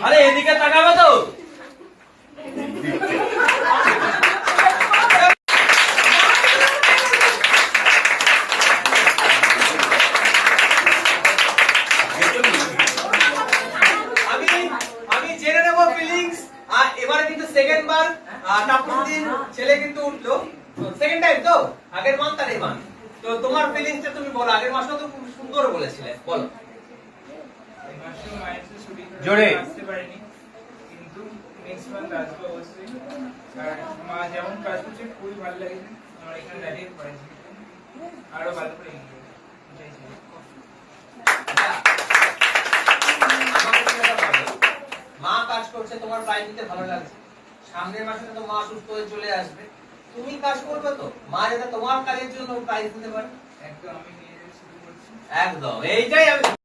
আরে এদিকে তাকাবে তো। আমি জেনে নেব ফিলিংস। আর এবারে কিন্তু সেকেন্ড বার টাপুদ্দিন ছেলে কিন্তু উঠলো, সেকেন্ড টাইম তো, আগের মান তার এই মান। তো তোমার ফিলিংসটা তুমি বলো, আগের মাসটা তো খুব সুন্দর বলেছিলে, বলো। জোরে আসতে পারিনি, কিন্তু নেক্সট মান্থ আসবো অবশ্যই। আর মা যেমন কাজ করছে খুবই ভালো লাগছে, আমার এখানে দাঁড়িয়ে পড়েছি আরো ভালো করে এগিয়ে চাইছি। মা কাজ করছে, তোমার প্রাইজ দিতে ভালো লাগছে, সামনের মাসে তো মা সুস্থ হয়ে চলে আসবে, তুমি কাজ করবে তো, মা যাতে তোমার কাজের জন্য প্রাইজ দিতে পারে। একদম আমি নিয়ে শুরু করছি। একদম এইটাই আমি